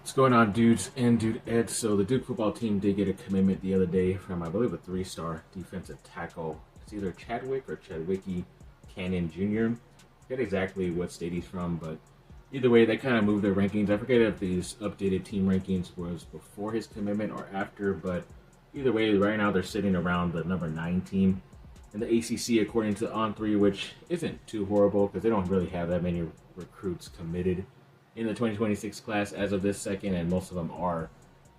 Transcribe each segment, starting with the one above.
What's going on, dudes and dudettes? So the Duke football team did get a commitment the other day from, I believe, a three-star defensive tackle. It's either Chadwicke or Chadwicke Cannon Jr. I forget exactly what state he's from, but either way, they kind of moved their rankings. I forget if these updated team rankings was before his commitment or after, but either way, right now they're sitting around the number 9 team in the ACC, according to On3, which isn't too horrible because they don't really have that many recruits committed in the 2026 class as of this second, and most of them are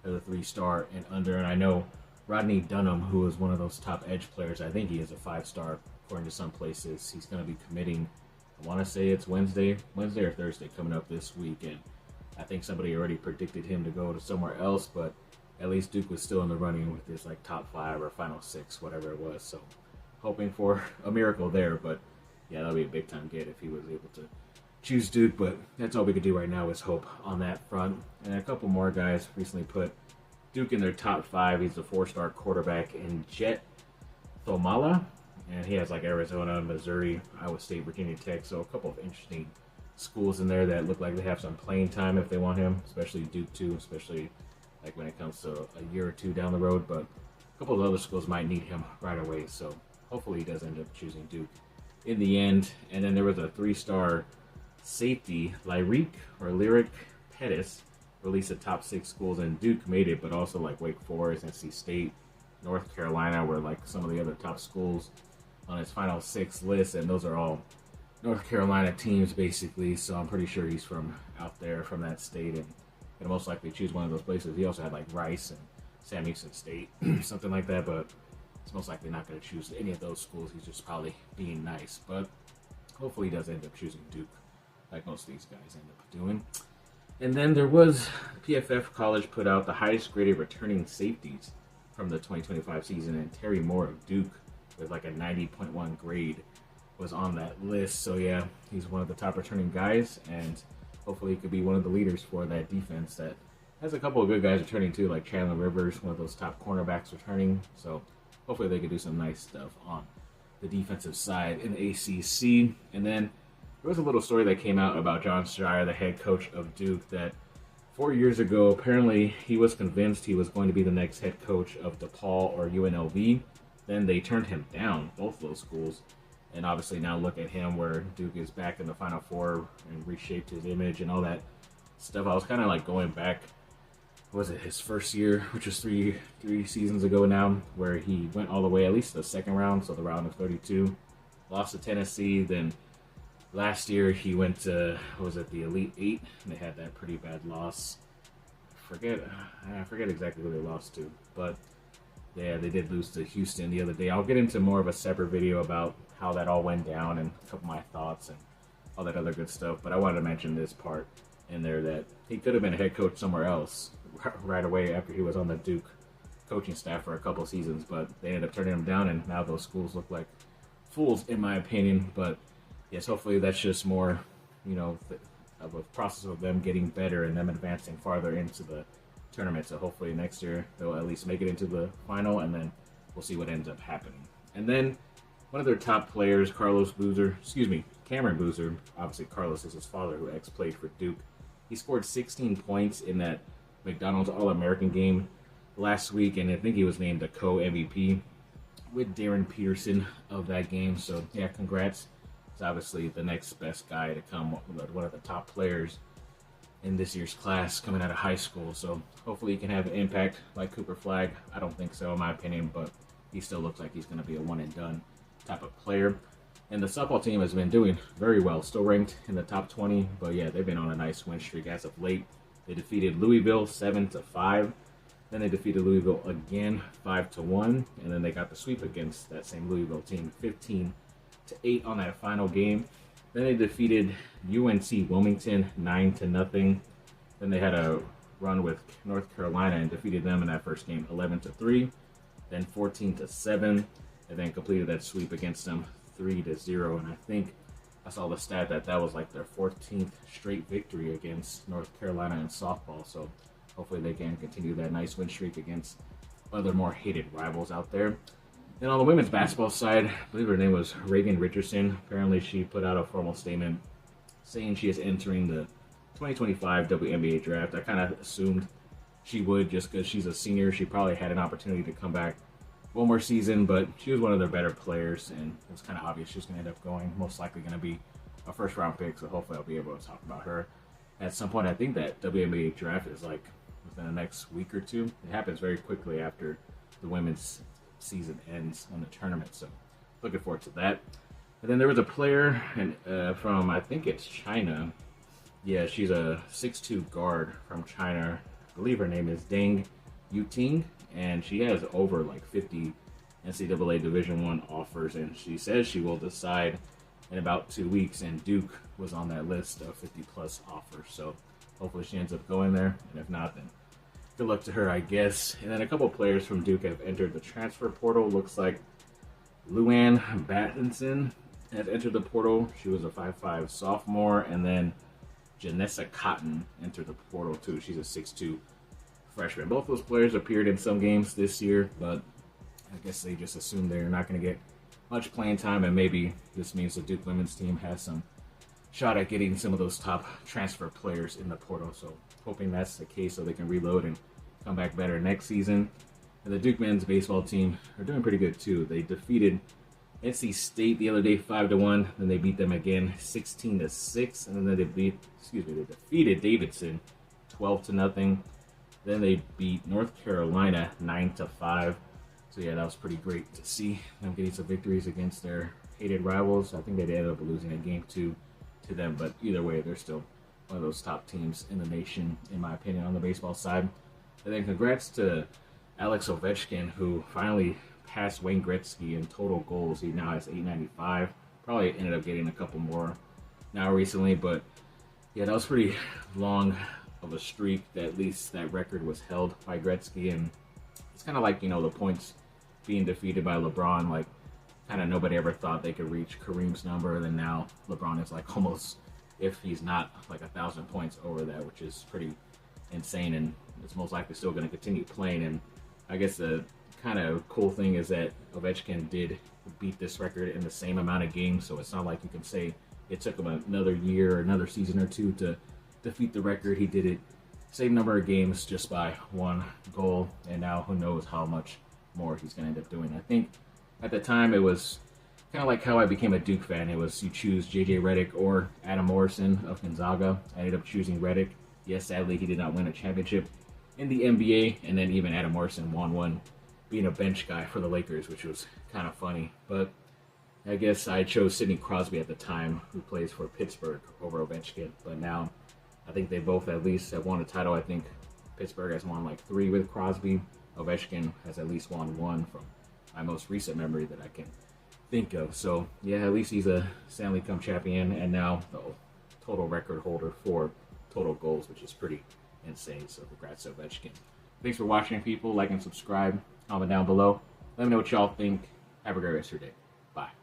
the 3-star and under. And I know Rodney Dunham, who is one of those top edge players, I think he is a 5-star according to some places. He's going to be committing, I want to say it's Wednesday or Thursday coming up this week, and I think somebody already predicted him to go to somewhere else, but at least Duke was still in the running with his like top 5 or final 6, whatever it was. So hoping for a miracle there, but yeah, that'll be a big time get if he was able to choose Duke, but that's all we could do right now is hope on that front. And a couple more guys recently put Duke in their top 5. He's a 4-star quarterback in Jet Thomala, and he has like Arizona, Missouri, Iowa State, Virginia Tech, so a couple of interesting schools in there that look like they have some playing time if they want him, especially Duke too, especially like when it comes to a year or two down the road, but a couple of other schools might need him right away, so hopefully he does end up choosing Duke in the end. And then there was a 3-star safety, Lyric Pettis, released the top 6 schools, and Duke made it, but also like Wake Forest, NC State, North Carolina were like some of the other top schools on his final 6 list, and those are all North Carolina teams basically, so I'm pretty sure he's from out there, from that state, and he'll most likely choose one of those places. He also had like Rice and Sam Houston State, something like that, but he's most likely not going to choose any of those schools. He's just probably being nice, but hopefully he does end up choosing Duke, like most of these guys end up doing. And then there was PFF College put out the highest graded returning safeties from the 2025 season, and Terry Moore of Duke with like a 90.1 grade was on that list. So yeah, he's one of the top returning guys, and hopefully he could be one of the leaders for that defense that has a couple of good guys returning too, like Chandler Rivers, one of those top cornerbacks returning. So hopefully they could do some nice stuff on the defensive side in the ACC. And then there was a little story that came out about John Shire, the head coach of Duke, that 4 years ago, apparently he was convinced he was going to be the next head coach of DePaul or UNLV. Then they turned him down, both those schools. And obviously now look at him where Duke is back in the Final Four and reshaped his image and all that stuff. I was kind of like going back, was it his first year, which was three seasons ago now, where he went all the way, at least the second round, so the round of 32, lost to Tennessee. Then last year he went to, the Elite 8, and they had that pretty bad loss. I forget exactly who they lost to, but yeah, they did lose to Houston the other day. I'll get into more of a separate video about how that all went down and a couple of my thoughts and all that other good stuff, but I wanted to mention this part in there that he could have been a head coach somewhere else right away after he was on the Duke coaching staff for a couple of seasons, but they ended up turning him down, and now those schools look like fools in my opinion. But yes, hopefully that's just more, of a process of them getting better and them advancing farther into the tournament. So hopefully next year they'll at least make it into the final, and then we'll see what ends up happening. And then one of their top players, Cameron Boozer, obviously Carlos is his father, who played for Duke. He scored 16 points in that McDonald's All-American game last week, and I think he was named a co-MVP with Darren Peterson of that game. So yeah, congrats. He's obviously the next best guy to come, one of the top players in this year's class coming out of high school. So hopefully he can have an impact like Cooper Flagg. I don't think so in my opinion, but he still looks like he's going to be a one and done type of player. And the softball team has been doing very well, still ranked in the top 20, but yeah, they've been on a nice win streak as of late. They defeated Louisville 7-5. Then they defeated Louisville again 5-1, and then they got the sweep against that same Louisville team 15-8 on that final game. Then they defeated UNC Wilmington 9-0. Then they had a run with North Carolina and defeated them in that first game 11-3, then 14-7, and then completed that sweep against them 3-0. And I think I saw the stat that was like their 14th straight victory against North Carolina in softball. So hopefully they can continue that nice win streak against other more hated rivals out there. And on the women's basketball side, I believe her name was Reagan Richardson. Apparently she put out a formal statement saying she is entering the 2025 WNBA draft. I kind of assumed she would just because she's a senior. She probably had an opportunity to come back one more season, but she was one of their better players, and it was kind of obvious she was going to end up going. Most likely going to be a first-round pick, so hopefully I'll be able to talk about her at some point. I think that WNBA draft is like within the next week or two. It happens very quickly after the women's season ends on the tournament, so looking forward to that. And then there was a player from, I think it's China. Yeah, she's a 6'2" guard from China. I believe her name is Deng Yuting, and she has over like 50 NCAA Division I offers, and she says she will decide in about 2 weeks, and Duke was on that list of 50-plus offers, so hopefully she ends up going there, and if not, then good luck to her, I guess. And then a couple players from Duke have entered the transfer portal. Looks like Luann Battinson has entered the portal. She was a 5'5" sophomore, and then Janessa Cotton entered the portal too. She's a 6'2" freshman. Both those players appeared in some games this year, but I guess they just assumed they're not going to get much playing time, and maybe this means the Duke women's team has some shot at getting some of those top transfer players in the portal. So hoping that's the case so they can reload and come back better next season. And the Duke men's baseball team are doing pretty good too. They defeated NC State the other day 5-1. Then they beat them again 16-6, and then they defeated Davidson 12-0. Then they beat North Carolina 9-5. So yeah, that was pretty great to see them getting some victories against their hated rivals. I think they ended up losing a game 2 to them, but either way, they're still one of those top teams in the nation, in my opinion, on the baseball side. And then congrats to Alex Ovechkin, who finally passed Wayne Gretzky in total goals. He now has 895. Probably ended up getting a couple more now recently, but yeah, that was pretty long of a streak that at least that record was held by Gretzky. And it's kind of like, you know, the points being defeated by LeBron. Like, kind of nobody ever thought they could reach Kareem's number, and then now LeBron is like almost, if he's not like 1,000 points over that, which is pretty insane, and it's most likely still going to continue playing. And I guess the kind of cool thing is that Ovechkin did beat this record in the same amount of games, so it's not like you can say it took him another year or another season or two to defeat the record. He did it same number of games just by one goal, and now who knows how much more he's going to end up doing. I think at the time it was kind of like how I became a Duke fan. It was you choose JJ Redick or Adam Morrison of Gonzaga. I ended up choosing Redick. Yes, sadly he did not win a championship in the NBA, and then even Adam Morrison won one being a bench guy for the Lakers, which was kind of funny. But I guess I chose Sidney Crosby at the time, who plays for Pittsburgh, over Ovechkin. But now I think they both at least have won a title. I think Pittsburgh has won like 3 with Crosby. Ovechkin has at least won 1 from my most recent memory that I can think of. So yeah, at least he's a Stanley Cup champion, and now the total record holder for total goals, which is pretty insane. So congrats to Ovechkin. Thanks for watching, people. Like and subscribe. Comment down below. Let me know what y'all think. Have a great rest of your day. Bye.